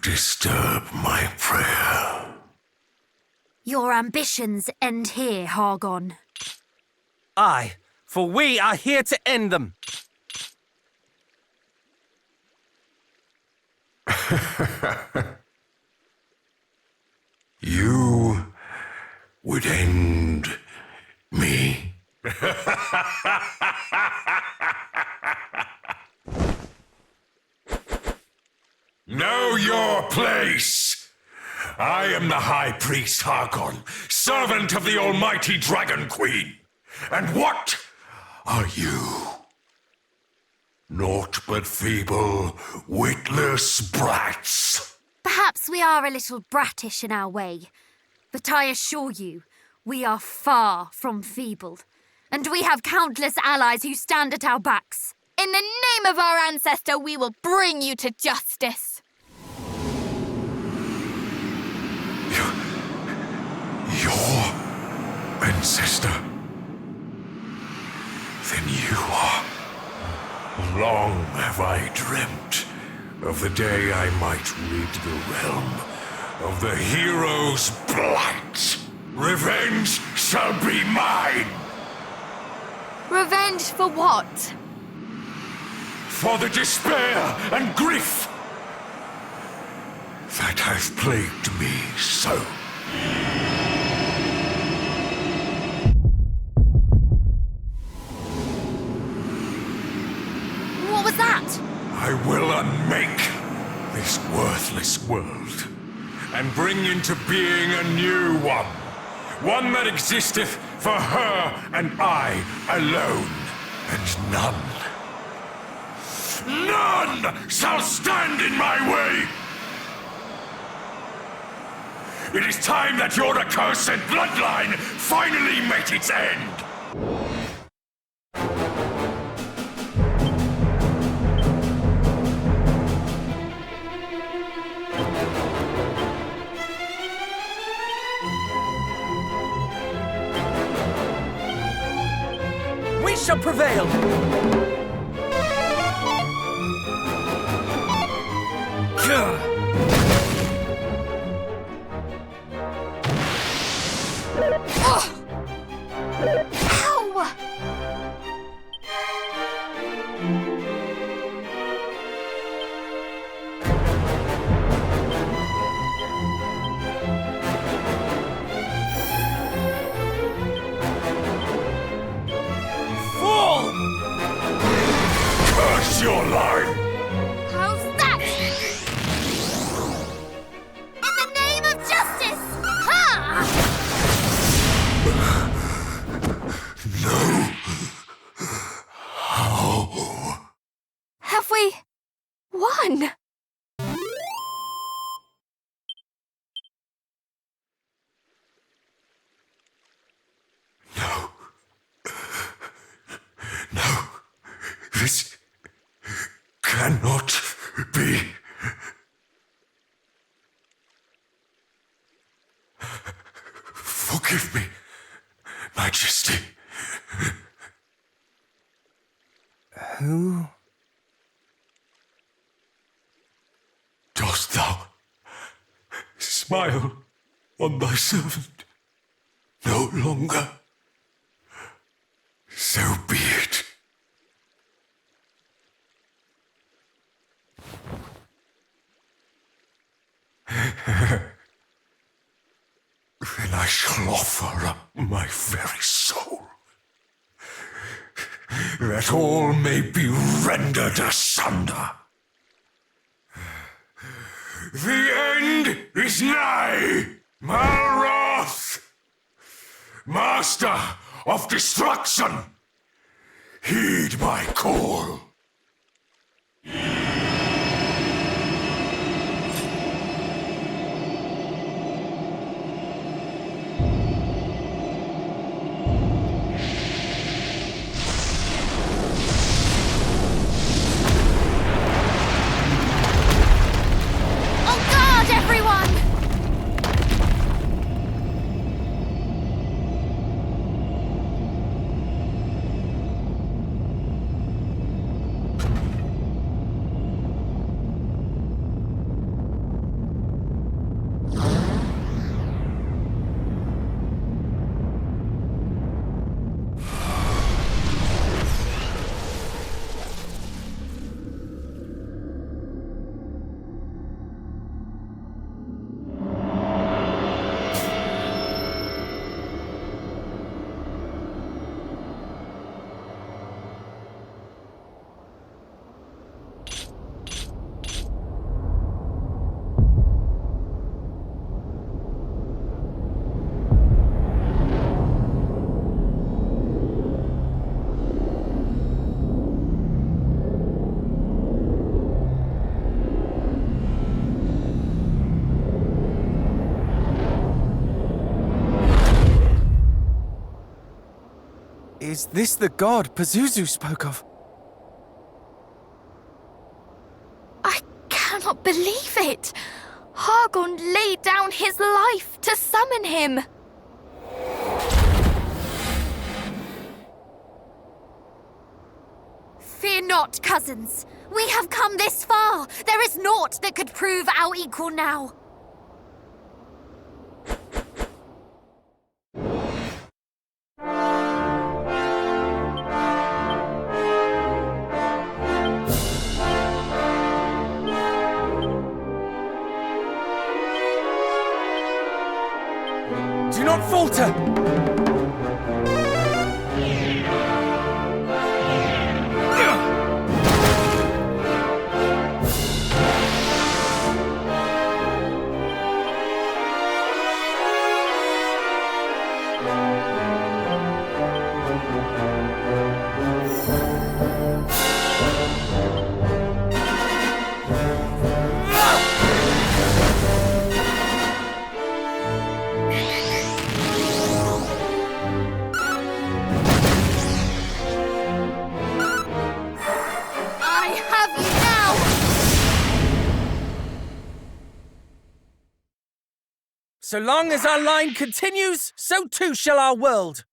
disturb my prayer. Your ambitions end here, Hargon. Aye, for we are here to end them. You would end me? Know your place! I am the High Priest Hargon, servant of the almighty Dragon Queen. And what are you? Naught but feeble, witless brats. Perhaps we are a little brattish in our way, but I assure you, we are far from feeble, and we have countless allies who stand at our backs. In the name of our ancestor, we will bring you to justice. Your ancestor? Then you are. Long have I dreamt of the day I might rid the realm of the hero's blight. Revenge shall be mine! Revenge for what? For the despair and grief that hath plagued me so. What was that? I will unmake this worthless world and bring into being a new one. One that existeth for her and I alone, and none shall stand in my way! It is time that your accursed bloodline finally met its end! We shall prevail! Ow! Fool! Curse your line! How's that? In the name of justice! Ha! No. How? Have we won? No. No. This cannot be. Forgive me, Majesty. Who? Dost thou smile on thy servant no longer? So be it. Then I shall offer up my very soul, that all may be rendered asunder. The end is nigh, Malroth! Master of destruction, heed my call. On guard, everyone! Is this the god Pazuzu spoke of? I cannot believe it! Hargon laid down his life to summon him! Fear not, cousins. We have come this far. There is naught that could prove our equal now. Do not falter! So long as our line continues, so too shall our world.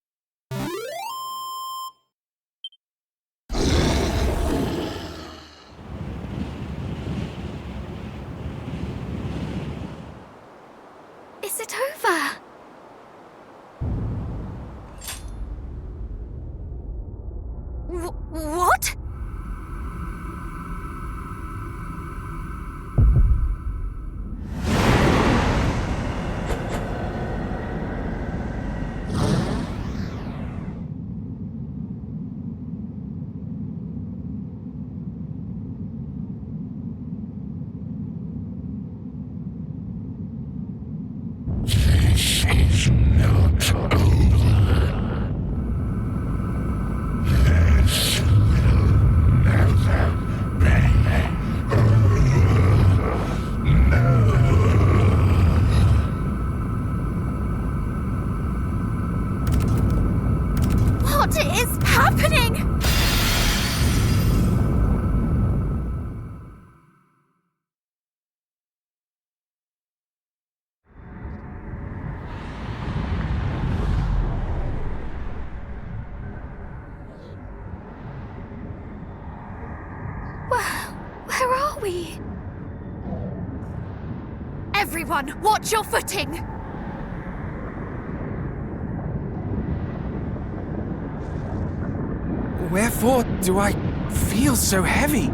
Is it over? What? This is not over. This will never be over. What is happening? Where are we? Everyone, watch your footing! Wherefore do I feel so heavy?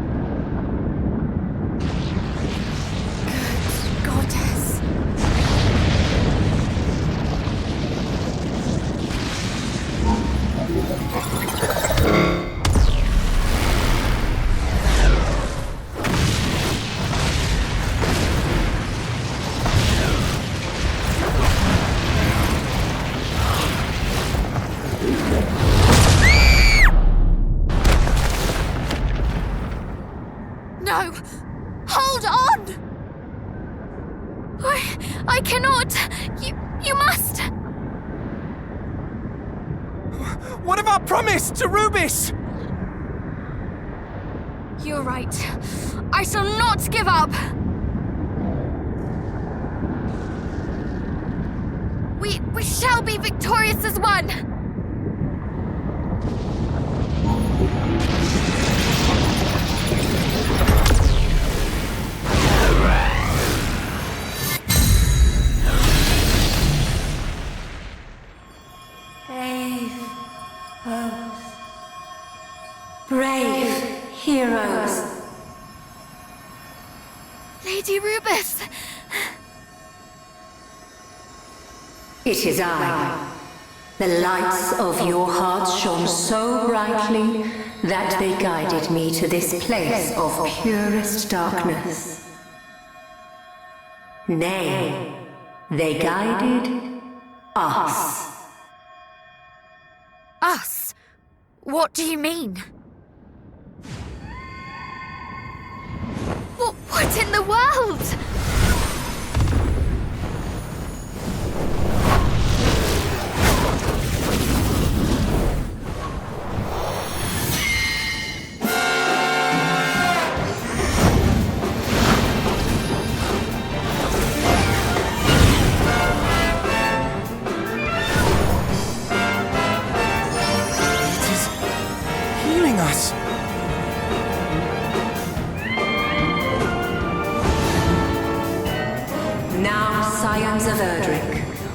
Good goddess. No! Hold on! I cannot! You must! What of our promise to Rubis? You're right. I shall not give up! We shall be victorious as one! Brave heroes. Lady Rubis! It is I. The lights of your hearts shone so brightly that they guided me to this place of purest darkness. Nay, they guided us. Us? What do you mean? What in the world?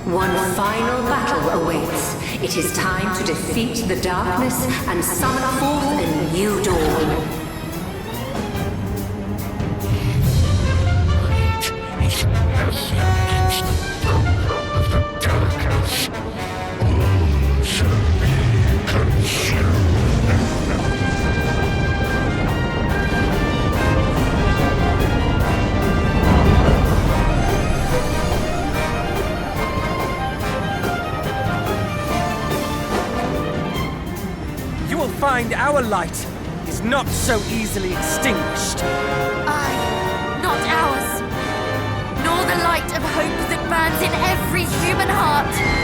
One final battle awaits. It is time to defeat the darkness and summon forth a new dawn. Find our light is not so easily extinguished. Aye, not ours. Nor the light of hope that burns in every human heart.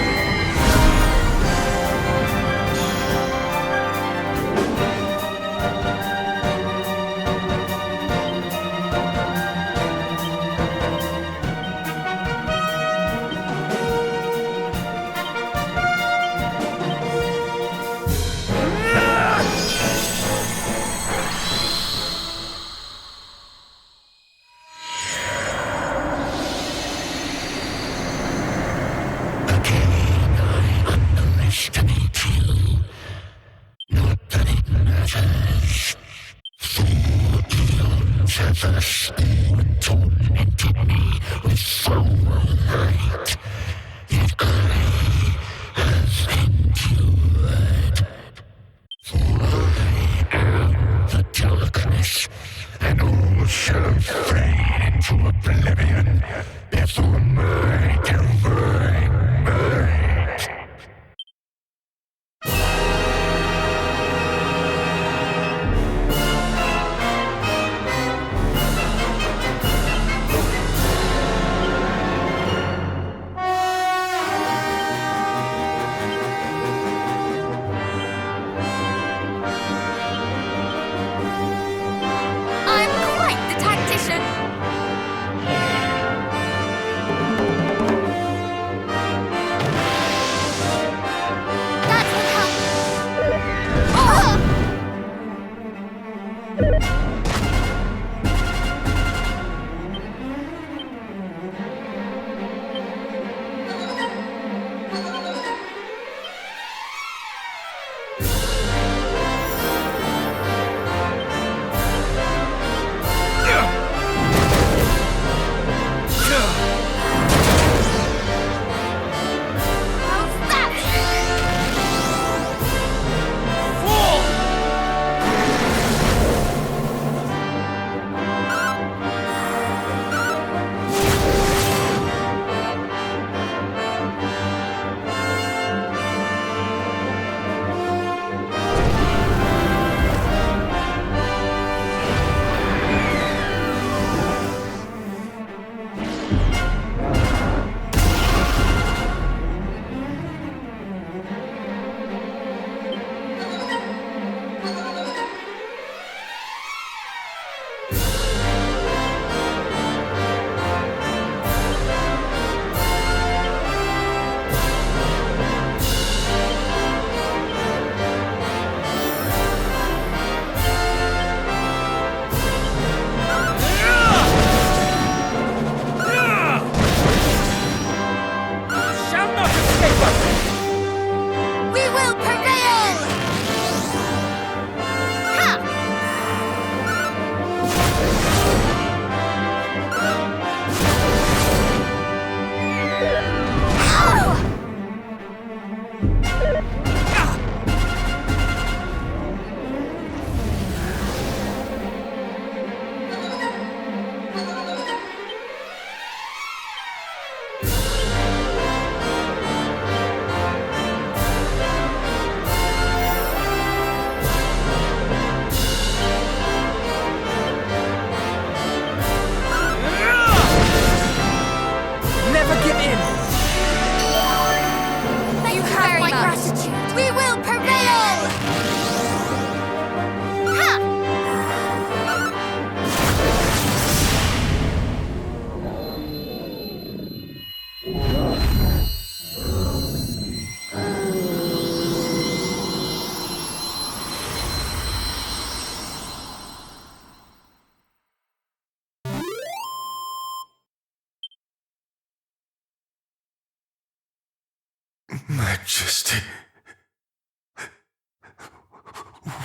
Majesty,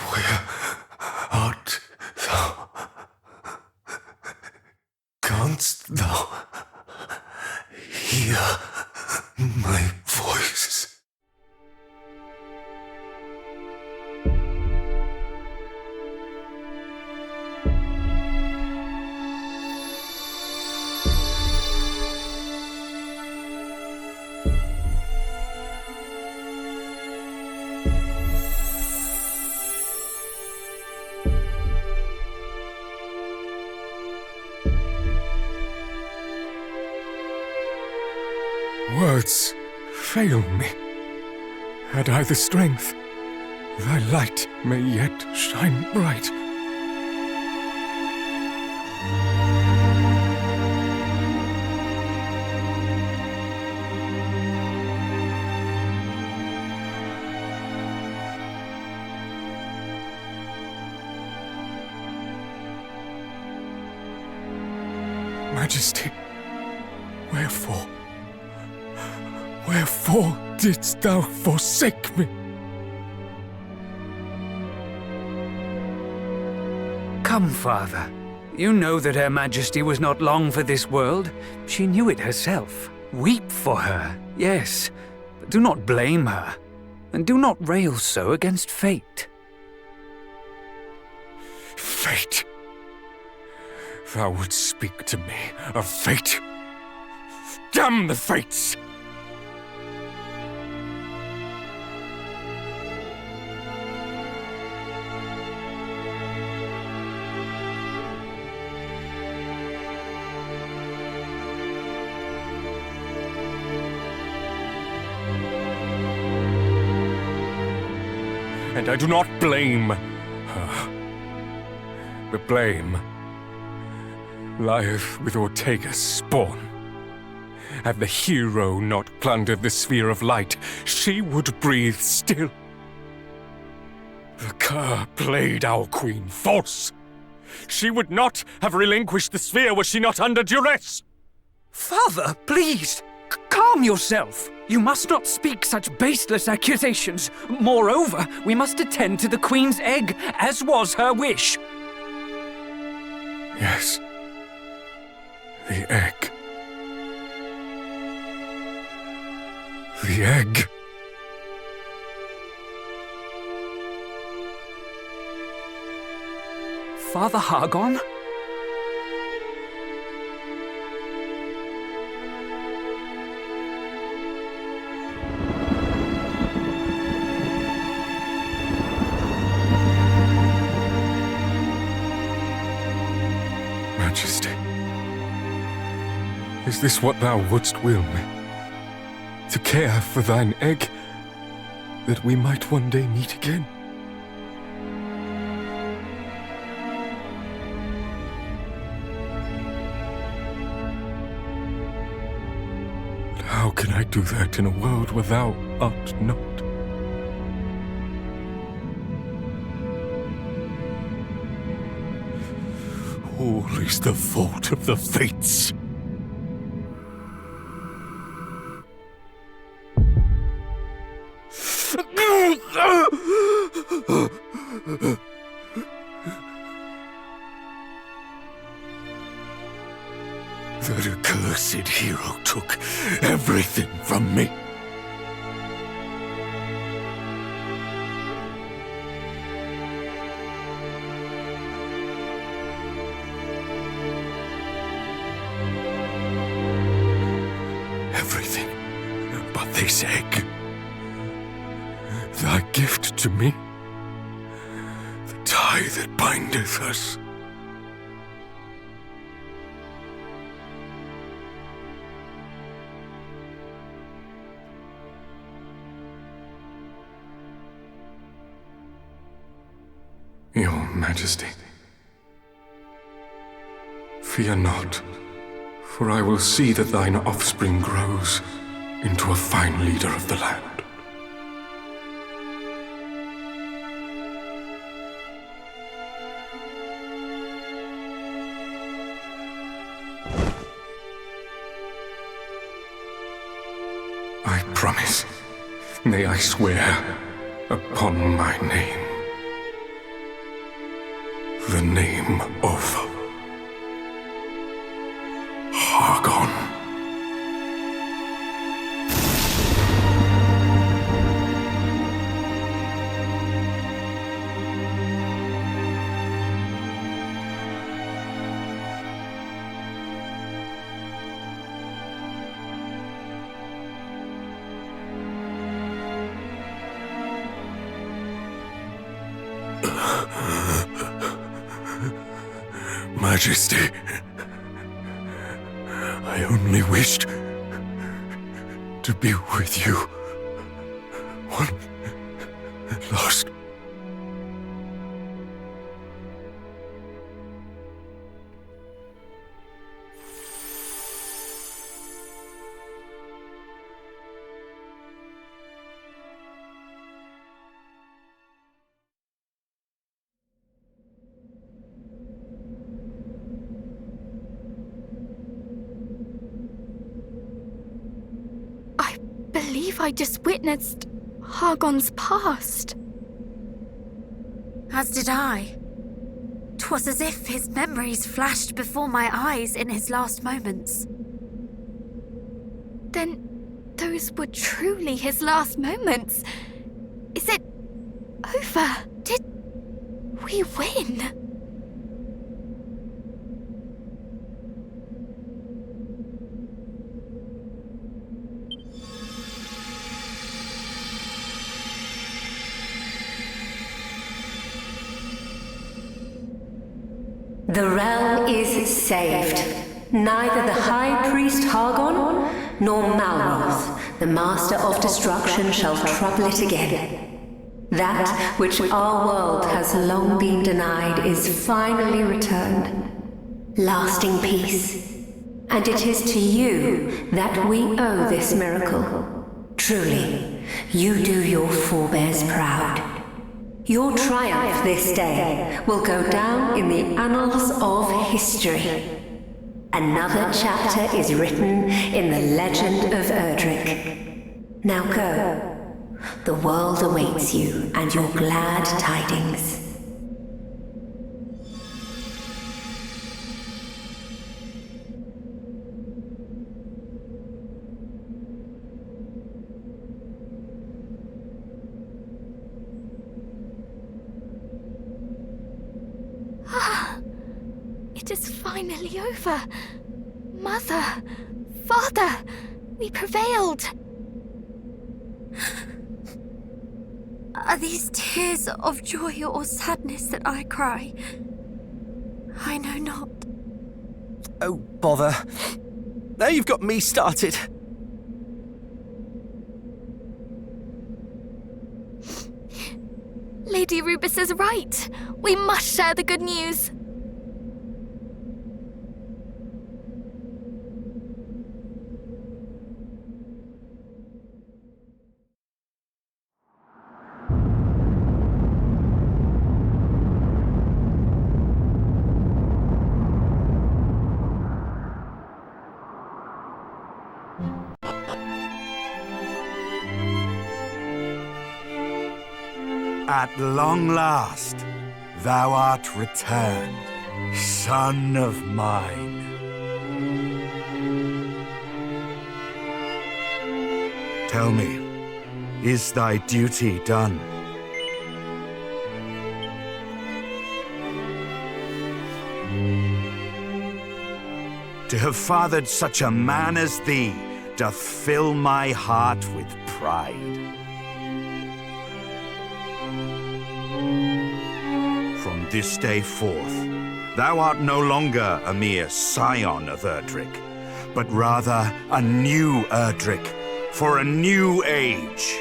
where art thou? Canst thou hear my voice? Words fail me. Had I the strength, thy light may yet shine bright. Majesty, wherefore? Wherefore didst thou forsake me? Come, Father. You know that Her Majesty was not long for this world. She knew it herself. Weep for her, yes, but do not blame her. And do not rail so against fate. Fate? Thou wouldst speak to me of fate? Damn the fates! And I do not blame her. The blame lieth with Ortega's spawn. Had the hero not plundered the sphere of light, she would breathe still. The cur played our queen false. She would not have relinquished the sphere were she not under duress. Father, please! Calm yourself! You must not speak such baseless accusations. Moreover, we must attend to the Queen's egg, as was her wish. Yes. The egg. The egg. Father Hargon? Majesty, is this what thou wouldst will me? To care for thine egg, that we might one day meet again? But how can I do that in a world where thou art not? All is the fault of the fates. That accursed hero took everything from me. Everything but this egg. Thy gift to me. The tie that bindeth us. Your Majesty, fear not, for I will see that thine offspring grows into a fine leader of the land. I promise. may I swear upon my name, the name of Hargon. Majesty, I only wished to be with you one last. I believe I just witnessed Hargon's past. As did I. 'Twas as if his memories flashed before my eyes in his last moments. Then those were truly his last moments. Is it over? Did we win? The realm is saved. Neither the High Priest Hargon nor Malroth, the Master of Destruction, shall trouble it again. That which our world has long been denied is finally returned. Lasting peace. And it is to you that we owe this miracle. Truly, you do your forebears proud. Your triumph this day will go down in the annals of history. Another chapter is written in the legend of Erdrick. Now go. The world awaits you and your glad tidings. It is finally over. Mother, Father, we prevailed. Are these tears of joy or sadness that I cry? I know not. Oh, bother. Now you've got me started. Lady Rubus is right. We must share the good news. At long last, thou art returned, son of mine. Tell me, is thy duty done? To have fathered such a man as thee doth fill my heart with pride. From this day forth, thou art no longer a mere scion of Erdrick, but rather a new Erdrick for a new age.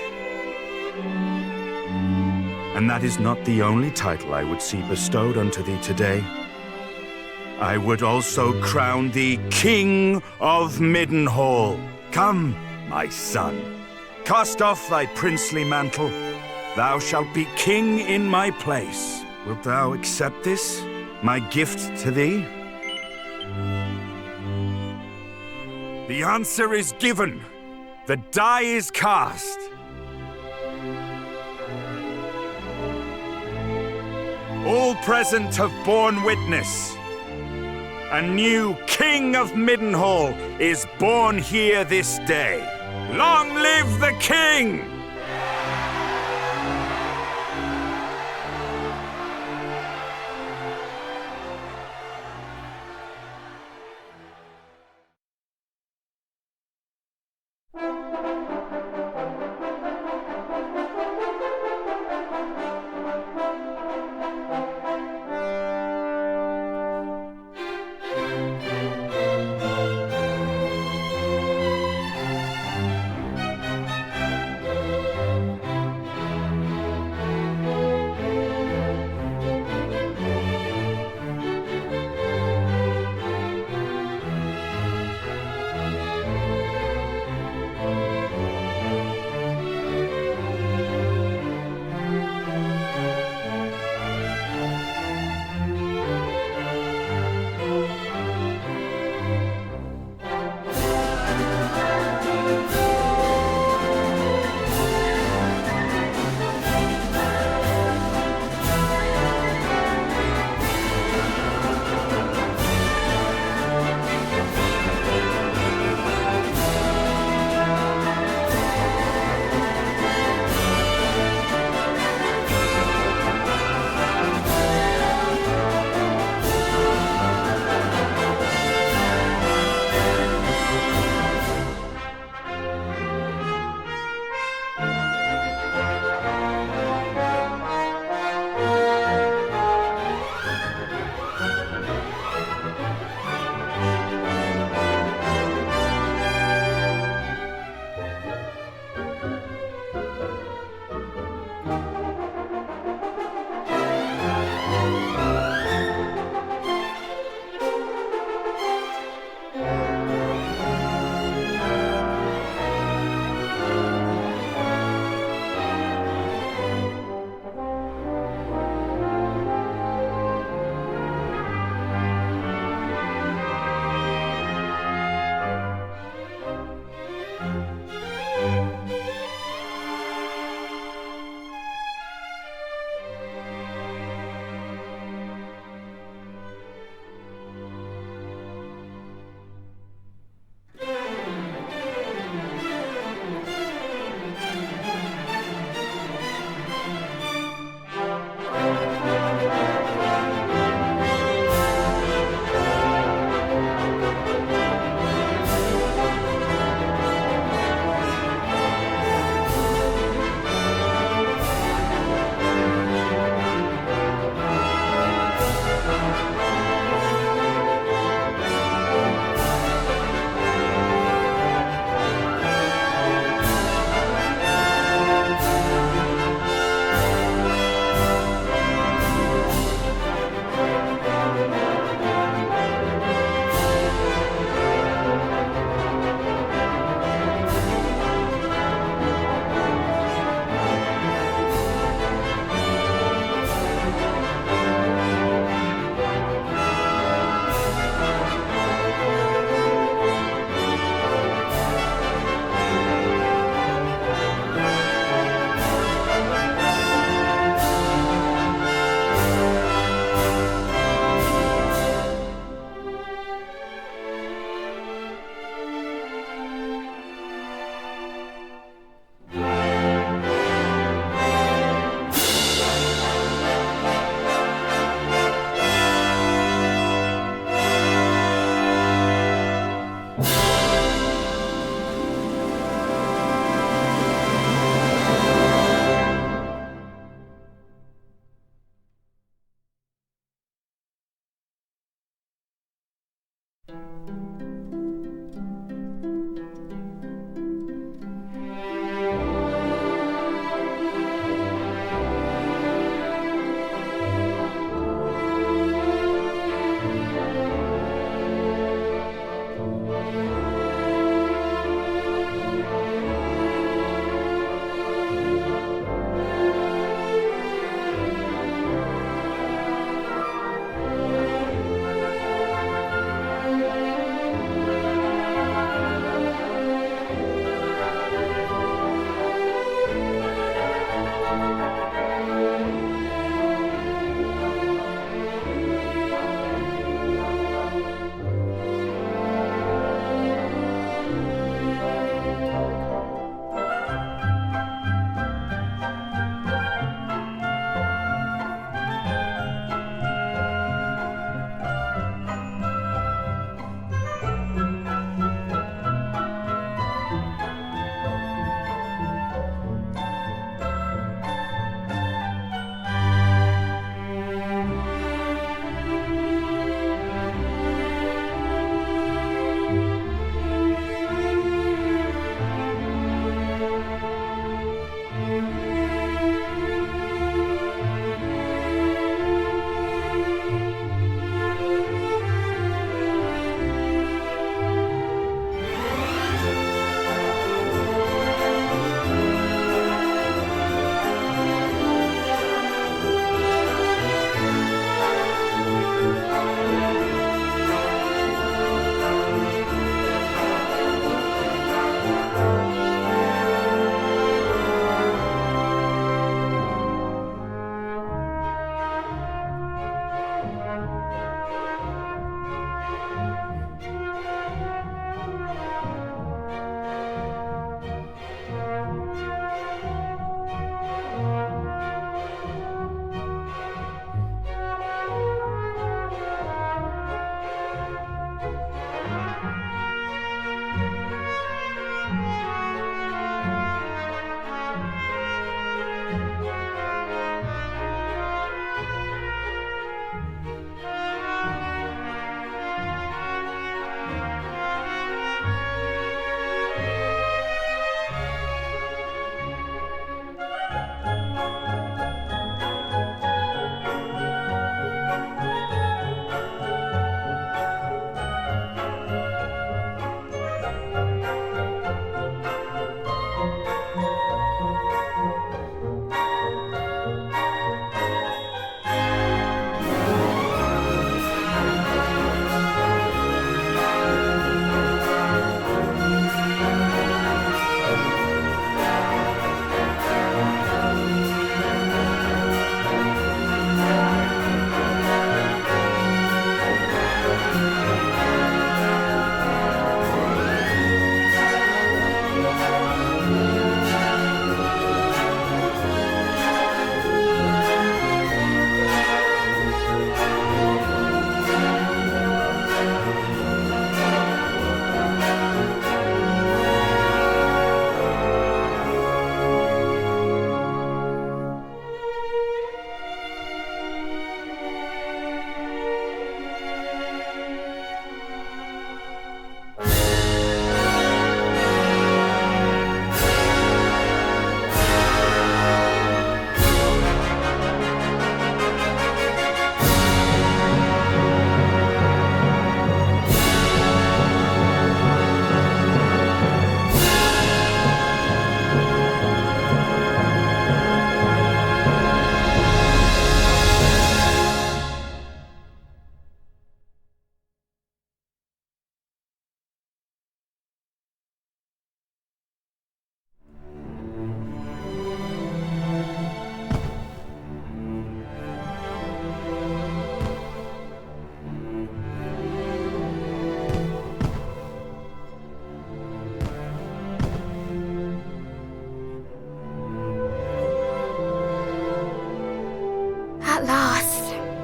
And that is not the only title I would see bestowed unto thee today. I would also crown thee King of Middenhall. Come, my son, cast off thy princely mantle. Thou shalt be king in my place. Wilt thou accept this, my gift to thee? The answer is given. The die is cast. all present have borne witness. A new King of Middenhall is born here this day. Long live the King!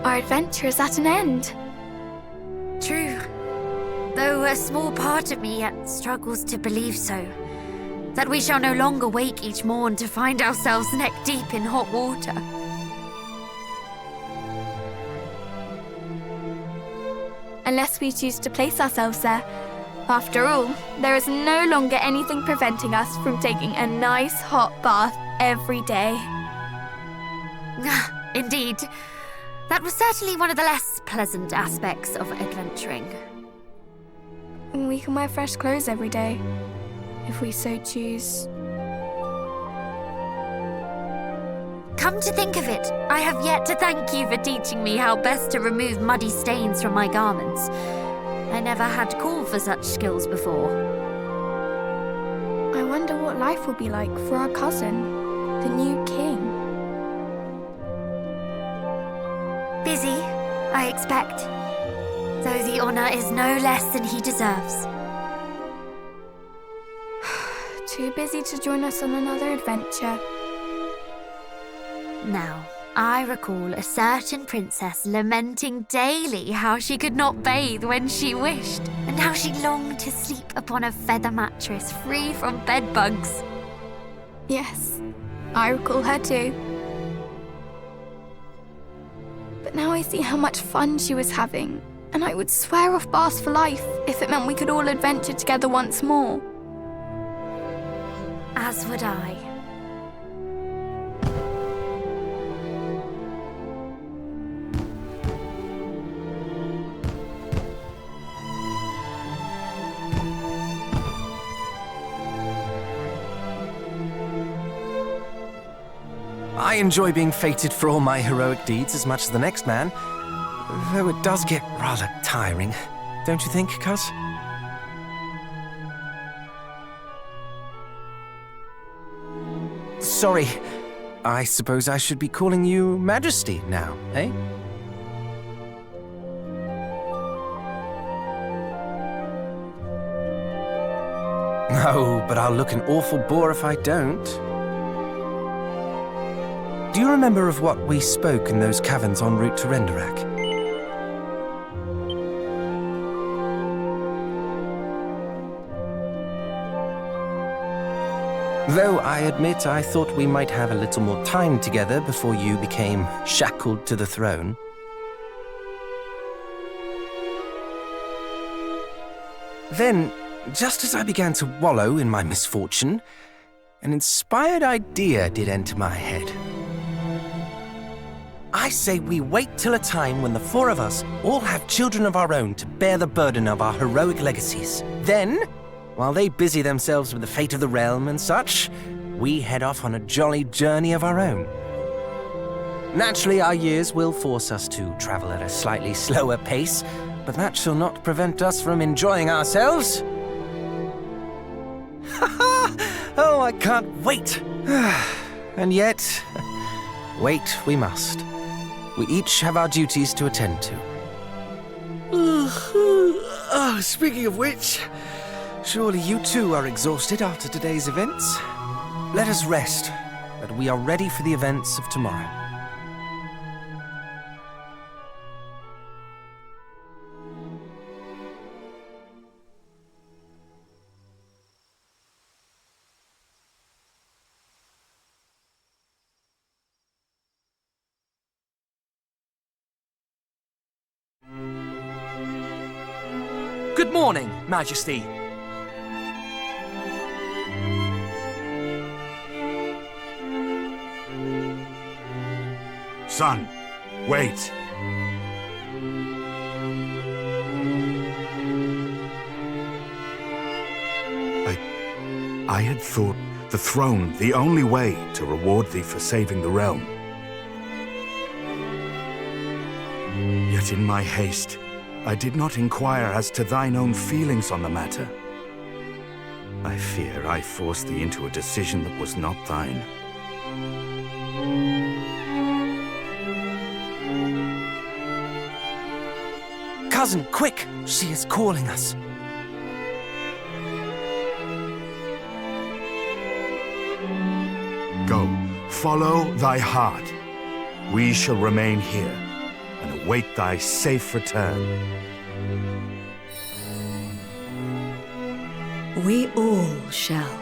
our adventure is at an end. True. Though a small part of me yet struggles to believe so. That we shall no longer wake each morn to find ourselves neck deep in hot water. Unless we choose to place ourselves there. After all, there is no longer anything preventing us from taking a nice hot bath every day. Indeed. That was certainly one of the less pleasant aspects of adventuring. We can wear fresh clothes every day, if we so choose. Come to think of it, I have yet to thank you for teaching me how best to remove muddy stains from my garments. I never had call for such skills before. I wonder what life will be like for our cousin, the new king. Busy, I expect. Though the honor is no less than he deserves. Too busy to join us on another adventure. Now, I recall a certain princess lamenting daily how she could not bathe when she wished, and how she longed to sleep upon a feather mattress free from bed bugs. Yes, I recall her too. But now I see how much fun she was having, and I would swear off baths for life if it meant we could all adventure together once more. As would I. I enjoy being fated for all my heroic deeds as much as the next man, though it does get rather tiring, don't you think, cuz? Sorry, I suppose I should be calling you Majesty now, eh? No, but I'll look an awful bore if I don't. Do you remember of what we spoke in those caverns en route to Renderak? Though I admit I thought we might have a little more time together before you became shackled to the throne. Then, just as I began to wallow in my misfortune, an inspired idea did enter my head. I say we wait till a time when the four of us all have children of our own to bear the burden of our heroic legacies. Then, while they busy themselves with the fate of the realm and such, we head off on a jolly journey of our own. Naturally, our years will force us to travel at a slightly slower pace, but that shall not prevent us from enjoying ourselves. Oh, I can't wait! And yet, wait we must. We each have our duties to attend to. Speaking of which, surely you too are exhausted after today's events? Let us rest, but we are ready for the events of tomorrow. Good morning, Majesty. Son, wait. I had thought the throne the only way to reward thee for saving the realm. Yet in my haste, I did not inquire as to thine own feelings on the matter. I fear I forced thee into a decision that was not thine. Cousin, quick! She is calling us. Go, follow thy heart. We shall remain here and await thy safe return. We all shall.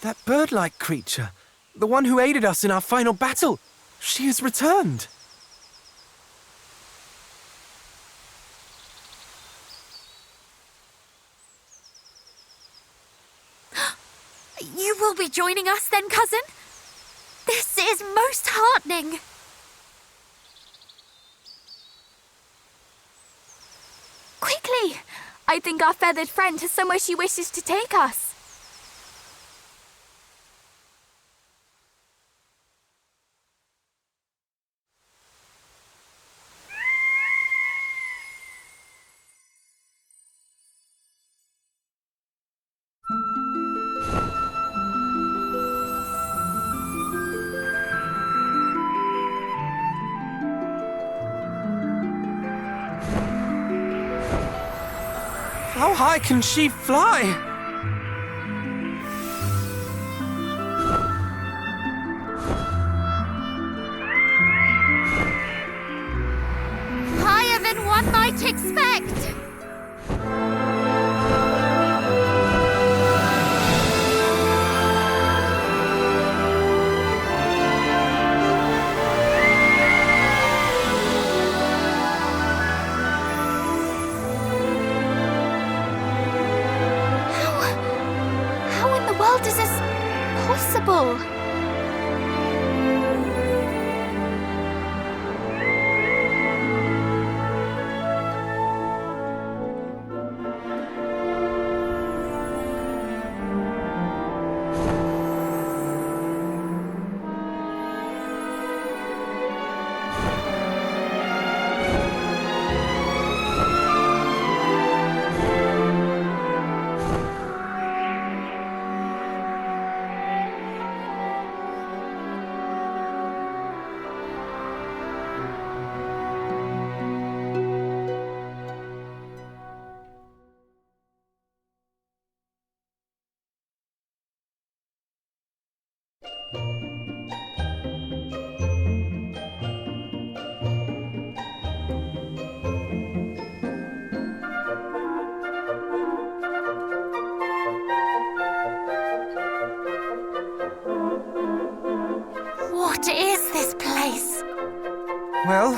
That bird-like creature, the one who aided us in our final battle, she has returned. You will be joining us then, cousin? This is most heartening. Quickly! I think our feathered friend has somewhere she wishes to take us. How high can she fly? Higher than one might expect. How in the world is this possible? What is this place? Well,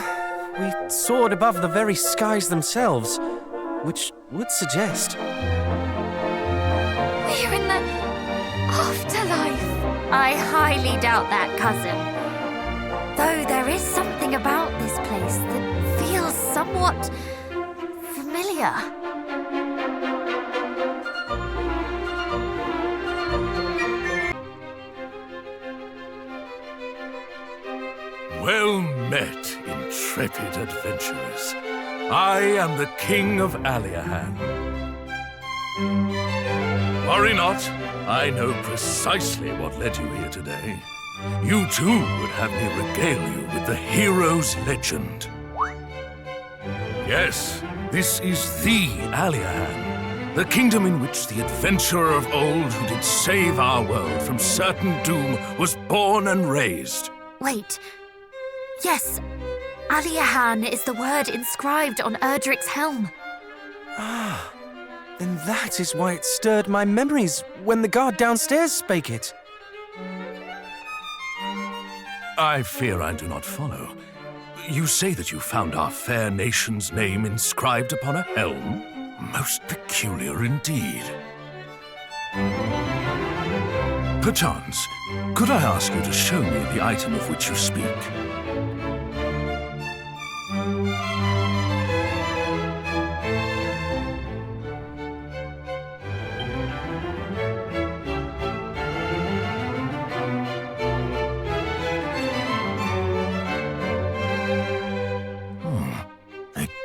we soared above the very skies themselves, which would suggest... We're in the afterlife. I highly doubt that, cousin. Though there is something about this place that feels somewhat familiar. Well met, intrepid adventurers. I am the King of Aliahan. Worry not, I know precisely what led you here today. You too would have me regale you with the hero's legend. Yes, this is the Aliahan, the kingdom in which the adventurer of old who did save our world from certain doom was born and raised. Wait. Yes, Aliahan is the word inscribed on Erdric's helm. Then that is why it stirred my memories when the guard downstairs spake it. I fear I do not follow. You say that you found our fair nation's name inscribed upon a helm? Most peculiar indeed. Perchance, could I ask you to show me the item of which you speak?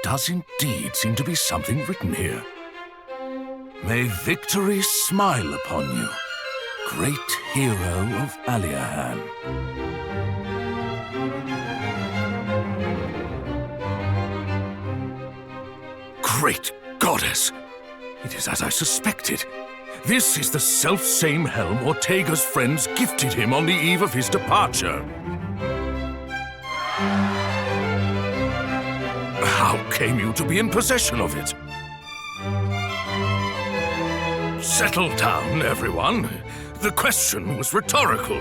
Does indeed seem to be something written here. May victory smile upon you, great hero of Aliahan. Great goddess! It is as I suspected. This is the self-same helm Ortega's friends gifted him on the eve of his departure. How came you to be in possession of it? Settle down, everyone. The question was rhetorical.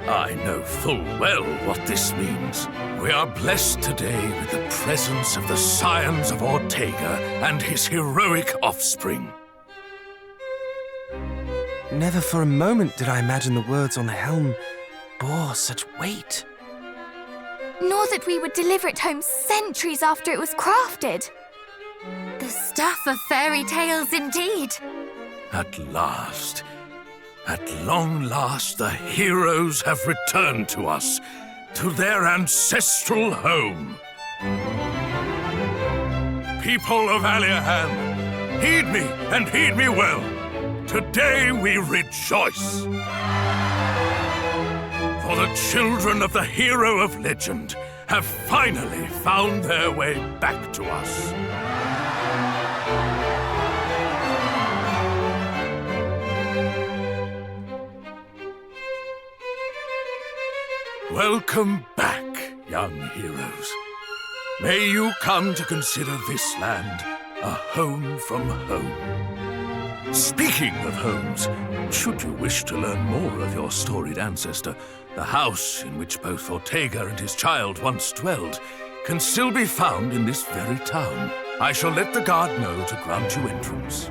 I know full well what this means. We are blessed today with the presence of the scions of Ortega and his heroic offspring. Never for a moment did I imagine the words on the helm bore such weight. Nor that we would deliver it home centuries after it was crafted. The stuff of fairy tales indeed. At long last, the heroes have returned to us, to their ancestral home. People of Aliahan, heed me and heed me well. Today we rejoice. For the children of the hero of legend have finally found their way back to us. Welcome back, young heroes. May you come to consider this land a home from home. Speaking of homes, should you wish to learn more of your storied ancestor, the house in which both Ortega and his child once dwelled can still be found in this very town. I shall let the guard know to grant you entrance.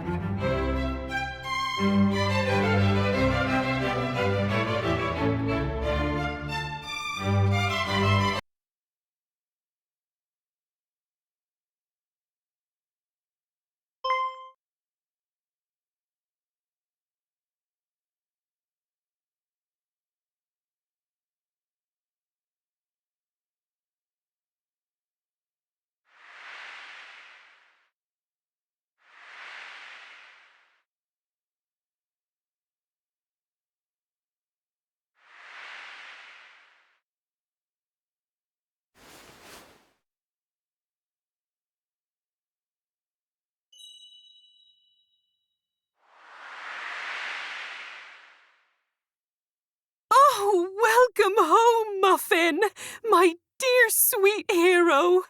Oh, welcome home, Muffin! My dear sweet hero!